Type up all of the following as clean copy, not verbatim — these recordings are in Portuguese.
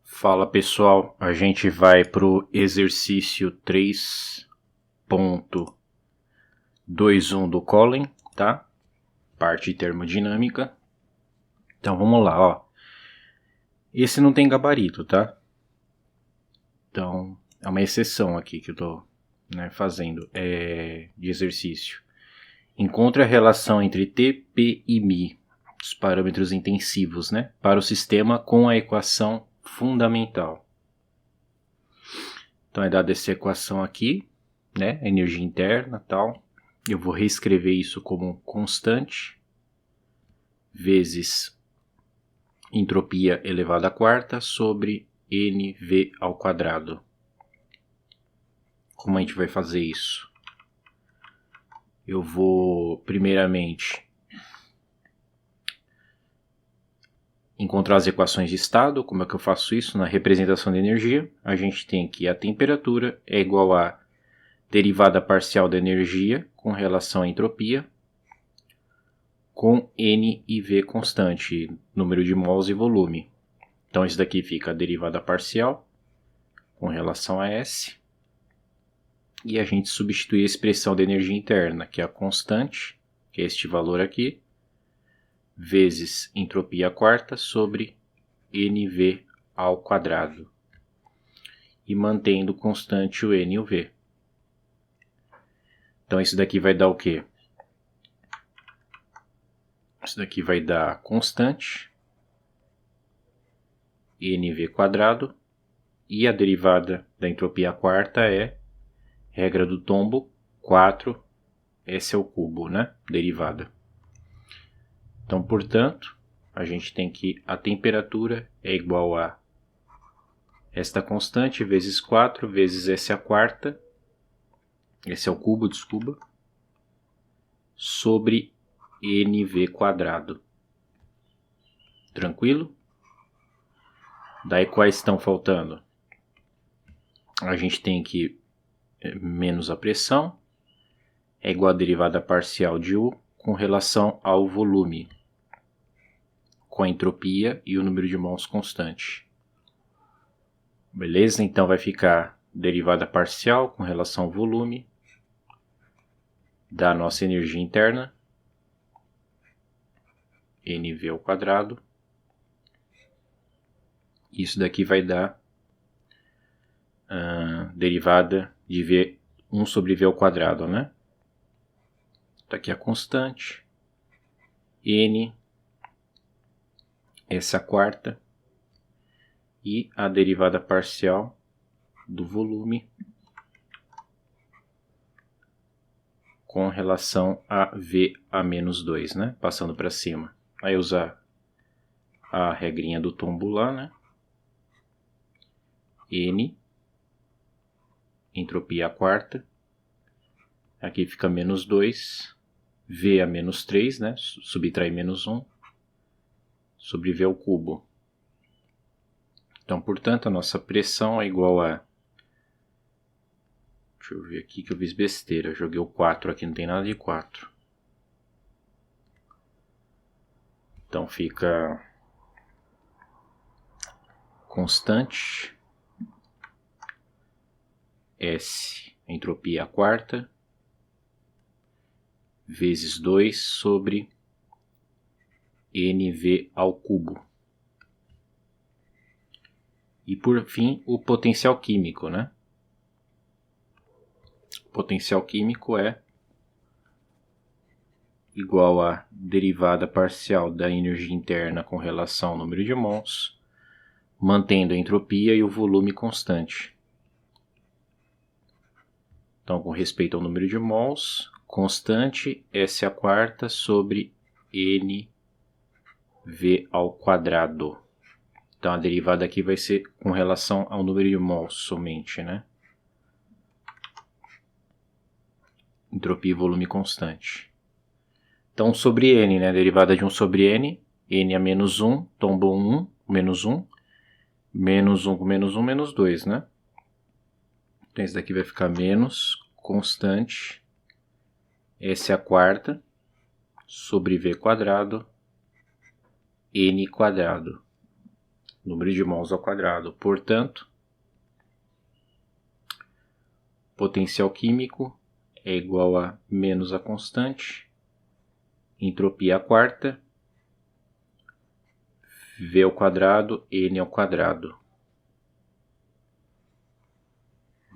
Fala pessoal, a gente vai para o exercício 3.21 do Colin, tá? Parte termodinâmica. Então vamos lá, ó. Esse não tem gabarito, tá? Então é uma exceção aqui que eu tô fazendo de exercício. Encontre a relação entre T, P e μ, os parâmetros intensivos, né? Para o sistema com a equação fundamental. Então é dada essa equação aqui, né? Energia interna, tal. Eu vou reescrever isso como constante vezes entropia elevada à quarta sobre NV ao quadrado. Como a gente vai fazer isso? Eu vou primeiramente encontrar as equações de estado. Como é que eu faço isso? Na representação de energia, a gente tem que a temperatura é igual a derivada parcial da energia com relação à entropia, com N e V constante, número de mols e volume. Então isso daqui fica a derivada parcial com relação a S. E a gente substitui a expressão da energia interna, que é a constante, que é este valor aqui, vezes entropia quarta sobre NV ao quadrado. E mantendo constante o N e o V. Então isso daqui vai dar o quê? Isso daqui vai dar constante NV quadrado, e a derivada da entropia quarta é regra do tombo 4 S ao cubo, né? Derivada. Então, portanto, a gente tem que a temperatura é igual a esta constante vezes 4 vezes S à quarta, S ao cubo, desculpa, sobre NV quadrado. Tranquilo? Daí quais estão faltando? A gente tem que menos a pressão é igual a derivada parcial de U com relação ao volume, com a entropia e o número de mols constante. Beleza? Então vai ficar derivada parcial com relação ao volume da nossa energia interna, NV ao quadrado. Isso daqui vai dar derivada de V1 sobre V ao quadrado, né? Tá aqui a constante, N, essa quarta, e a derivada parcial do volume com relação a V a menos 2, né? Passando para cima. Aí usar a regrinha do tombo lá, né? N, entropia a quarta, aqui fica menos 2, V a menos 3, né? Subtrai menos 1, sobre V ao cubo. Então, portanto, a nossa pressão é igual a... Deixa eu ver aqui que eu fiz besteira, eu joguei o 4 aqui, não tem nada de 4. Então fica constante S, entropia a quarta, vezes 2 sobre NV ao cubo. E por fim, o potencial químico, né? O potencial químico é igual a derivada parcial da energia interna com relação ao número de mols, mantendo a entropia e o volume constante. Então, com respeito ao número de mols, constante S à quarta sobre NV ao quadrado. Então, a derivada aqui vai ser com relação ao número de mols somente, né? Entropia e volume constante. Então, sobre N, né? Derivada de 1 sobre N. N a menos 1, tombou 1, menos 1. Menos 1 com menos 1, menos 2, né? Então, esse daqui vai ficar menos constante S à quarta sobre V quadrado N quadrado. número de mols ao quadrado. Portanto, potencial químico é igual a menos a constante, entropia à quarta, V ao quadrado, N ao quadrado.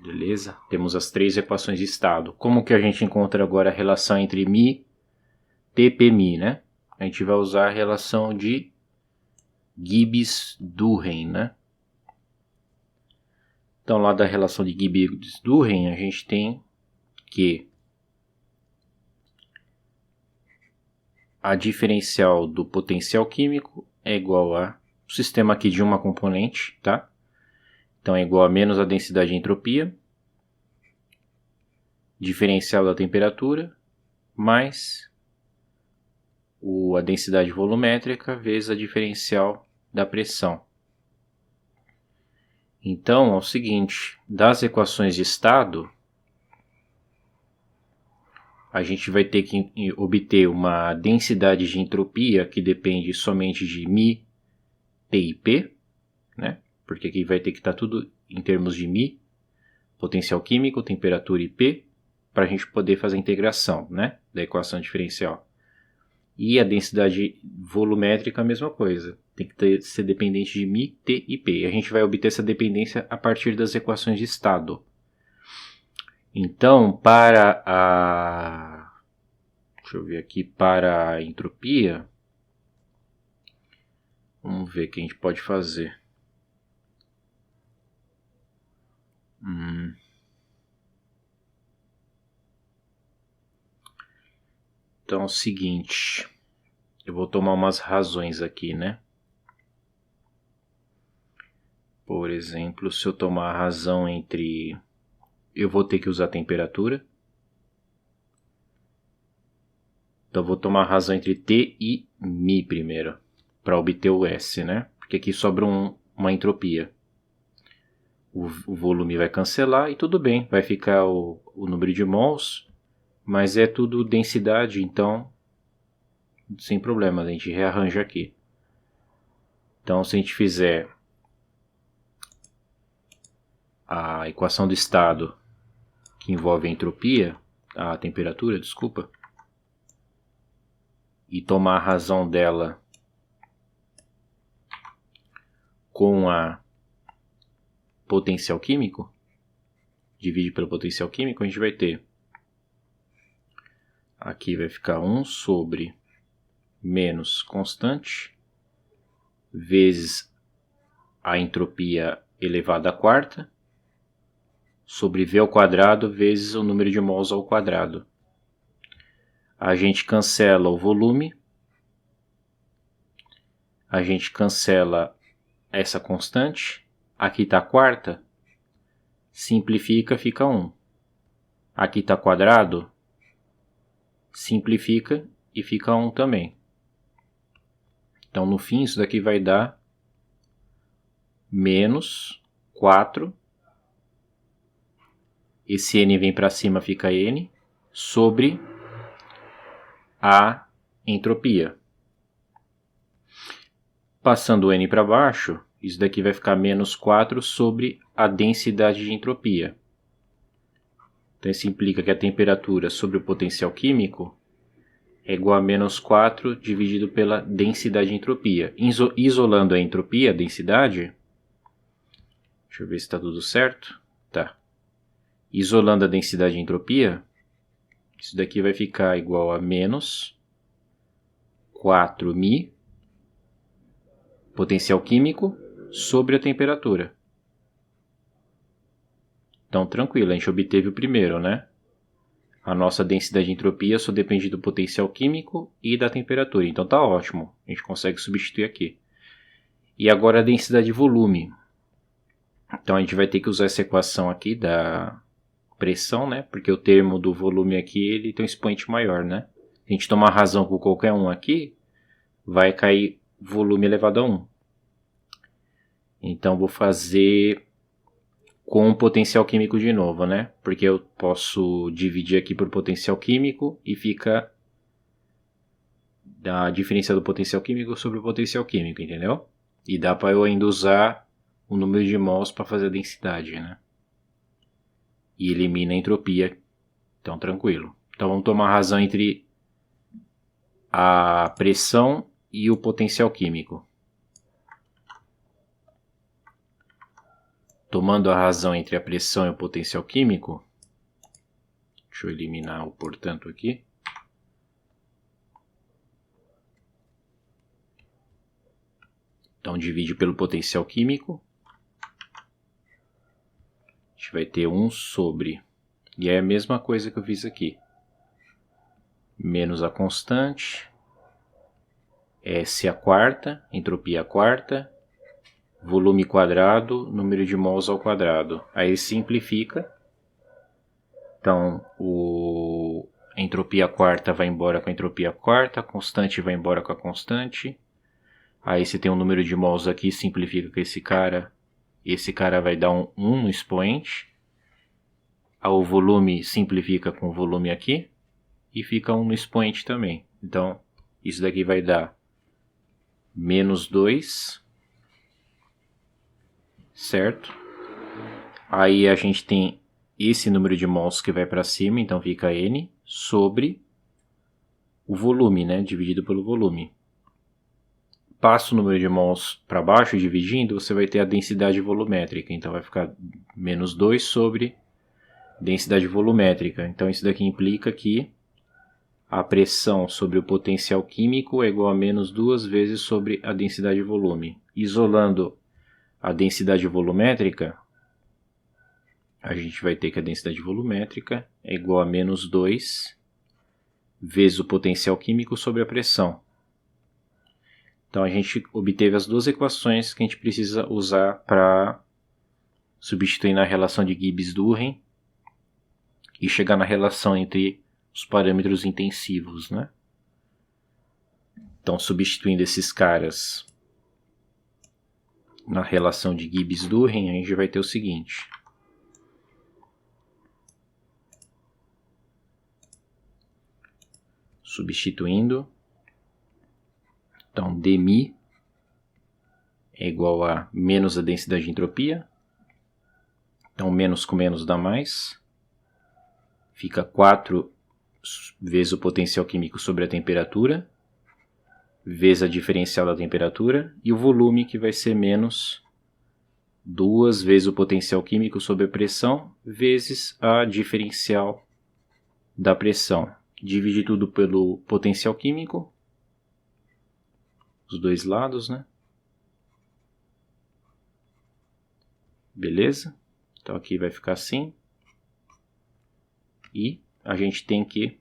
Beleza? Temos as três equações de estado. Como que a gente encontra agora a relação entre μ, P, Pμ, né? A gente vai usar a relação de Gibbs-Durren, né? Então, lá da relação de Gibbs-Durren, a gente tem que a diferencial do potencial químico é igual a o sistema aqui de uma componente, tá? Então, é igual a menos a densidade de entropia, diferencial da temperatura, mais a densidade volumétrica vezes a diferencial da pressão. Então, é o seguinte, das equações de estado, a gente vai ter que obter uma densidade de entropia que depende somente de μ, P e P, né? Porque aqui vai ter que estar tudo em termos de μ, potencial químico, temperatura e P, para a gente poder fazer a integração, né, da equação diferencial. E a densidade volumétrica, a mesma coisa. Tem que ser dependente de μ, T e P. A gente vai obter essa dependência a partir das equações de estado. Então, para a... Deixa eu ver aqui, para a entropia, vamos ver o que a gente pode fazer. Então é o seguinte, eu vou tomar umas razões aqui, né? Por exemplo, se eu tomar a razão entre... Eu vou ter que usar a temperatura. Então eu vou tomar a razão entre T e μ primeiro, para obter o S, né? Porque aqui sobra uma entropia. O volume vai cancelar e tudo bem, vai ficar o número de mols, mas é tudo densidade, então sem problema, a gente rearranja aqui. Então se a gente fizer a equação do estado que envolve a entropia, a temperatura, desculpa, e tomar a razão dela com a potencial químico, divide pelo potencial químico, a gente vai ter, aqui vai ficar 1 sobre menos constante, vezes a entropia elevada à quarta, sobre V ao quadrado vezes o número de mols ao quadrado. A gente cancela o volume, a gente cancela essa constante, aqui está a quarta, simplifica, fica 1. Aqui está quadrado, simplifica e fica 1 também. Então, no fim, isso daqui vai dar menos 4. Esse N vem para cima, fica N, sobre a entropia. Passando o N para baixo, isso daqui vai ficar menos 4 sobre a densidade de entropia. Então, isso implica que a temperatura sobre o potencial químico é igual a menos 4 dividido pela densidade de entropia. Isolando a entropia, a densidade, deixa eu ver se está tudo certo. Tá. Isolando a densidade de entropia, isso daqui vai ficar igual a menos 4μ, potencial químico, sobre a temperatura. Então, tranquilo, a gente obteve o primeiro, né? A nossa densidade de entropia só depende do potencial químico e da temperatura. Então tá ótimo, a gente consegue substituir aqui. E agora a densidade de volume. Então a gente vai ter que usar essa equação aqui da pressão, né? Porque o termo do volume aqui ele tem um expoente maior, né? Se a gente tomar razão com qualquer um aqui, vai cair volume elevado a 1. Então vou fazer com o potencial químico de novo, né? Porque eu posso dividir aqui por potencial químico e fica a diferença do potencial químico sobre o potencial químico, entendeu? E dá para eu ainda usar o número de mols para fazer a densidade, né? E elimina a entropia. Então, tranquilo. Então, vamos tomar razão entre a pressão e o potencial químico. Tomando a razão entre a pressão e o potencial químico, deixa eu eliminar o portanto aqui. Então, divide pelo potencial químico. A gente vai ter 1 sobre... E é a mesma coisa que eu fiz aqui. Menos a constante. S a quarta, entropia a quarta. Volume quadrado, número de mols ao quadrado. Aí simplifica. Então, a entropia quarta vai embora com a entropia quarta. A constante vai embora com a constante. Aí você tem um número de mols aqui, simplifica com esse cara. Esse cara vai dar um 1 no expoente. O volume simplifica com o volume aqui. E fica 1 no expoente também. Então, isso daqui vai dar menos 2. Certo? Aí a gente tem esse número de mols que vai para cima. Então fica N sobre o volume, né? Dividido pelo volume. Passa o número de mols para baixo, dividindo, você vai ter a densidade volumétrica. Então vai ficar menos 2 sobre densidade volumétrica. Então isso daqui implica que a pressão sobre o potencial químico é igual a menos 2 vezes sobre a densidade de volume. Isolando a densidade volumétrica, a gente vai ter que a densidade volumétrica é igual a menos 2 vezes o potencial químico sobre a pressão. Então a gente obteve as duas equações que a gente precisa usar para substituir na relação de Gibbs-Durren e chegar na relação entre os parâmetros intensivos, né? Então, substituindo esses caras na relação de Gibbs-Durren, a gente vai ter o seguinte. Substituindo, então dμ é igual a menos a densidade de entropia. Então menos com menos dá mais. Fica 4 vezes o potencial químico sobre a temperatura, vezes a diferencial da temperatura, e o volume que vai ser menos 2 vezes o potencial químico sobre a pressão, vezes a diferencial da pressão. Divide tudo pelo potencial químico, os dois lados, né? Beleza? Então aqui vai ficar assim. E a gente tem que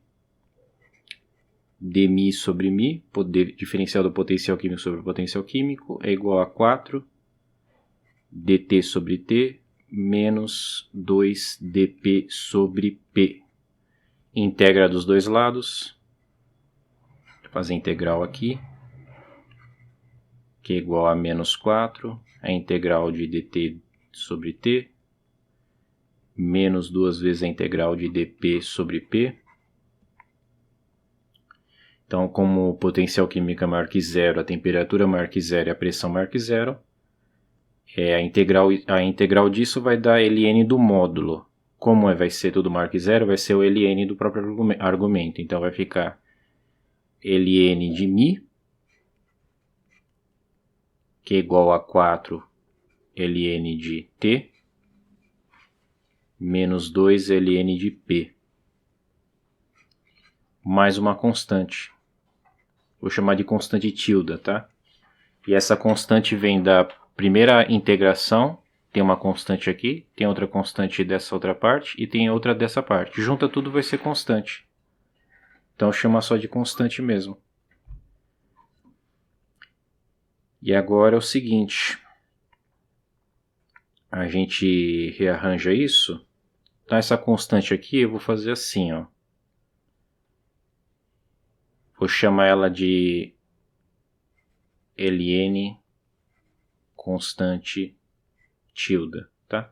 dμ sobre μ, diferencial do potencial químico sobre o potencial químico, é igual a 4 dt sobre t menos 2 dp sobre p. Integra dos dois lados. Vou fazer a integral aqui, que é igual a menos 4, a integral de dt sobre t, menos 2 vezes a integral de dp sobre p. Então, como o potencial químico é maior que zero, a temperatura é maior que zero e a pressão é maior que zero, a integral disso vai dar ln do módulo. Como vai ser tudo maior que zero, vai ser o ln do próprio argumento. Então, vai ficar ln de μ, que é igual a 4 ln de t, menos 2 ln de p, mais uma constante. Vou chamar de constante tilde, tá? E essa constante vem da primeira integração. Tem uma constante aqui, tem outra constante dessa outra parte e tem outra dessa parte. Junta tudo, vai ser constante. Então chama só de constante mesmo. E agora é o seguinte. A gente rearranja isso. Então essa constante aqui eu vou fazer assim, ó. Vou chamar ela de ln constante tilde, tá?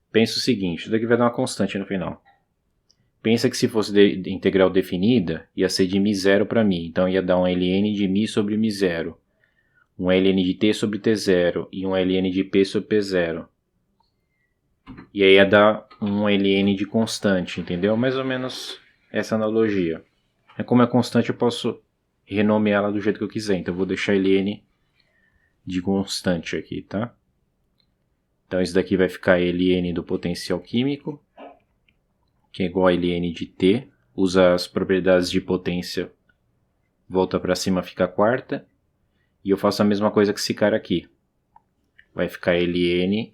Pensa o seguinte, isso daqui vai dar uma constante no final. Pensa que se fosse de integral definida, ia ser de μ0 para μ. Então ia dar um ln de μ sobre μ0. um ln de T sobre T0 e um ln de P sobre P0. E aí ia dar um ln de constante, entendeu? Mais ou menos essa analogia. Como é constante, eu posso renomeá-la do jeito que eu quiser. Então eu vou deixar ln de constante aqui, tá? Então isso daqui vai ficar ln do potencial químico, que é igual a ln de T. Usa as propriedades de potência, volta para cima, fica a quarta. E eu faço a mesma coisa que esse cara aqui. Vai ficar ln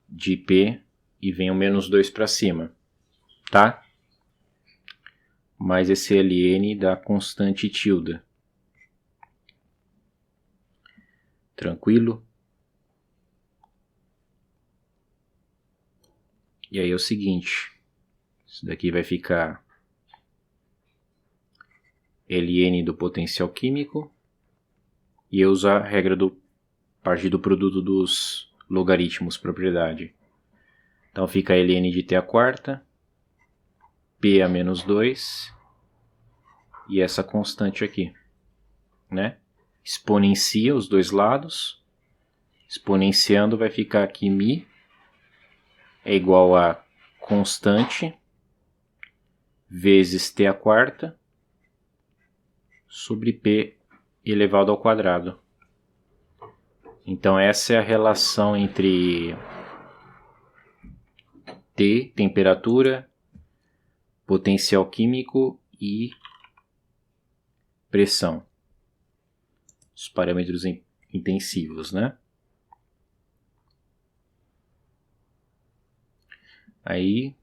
de P e vem o menos 2 para cima, tá? Mais esse ln da constante tilde. Tranquilo? E aí é o seguinte, isso daqui vai ficar ln do potencial químico, e eu uso a regra do partir do produto dos logaritmos propriedade. Então fica ln de T a quarta, P a menos 2, e essa constante aqui, né? Exponencia os dois lados, exponenciando vai ficar aqui μ é igual a constante vezes T a quarta sobre P elevado ao quadrado. Então essa é a relação entre T, temperatura, potencial químico e pressão. Os parâmetros intensivos, né? Aí...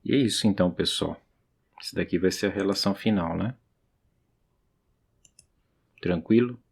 E é isso então, pessoal. Esse daqui vai ser a relação final, né? Tranquilo?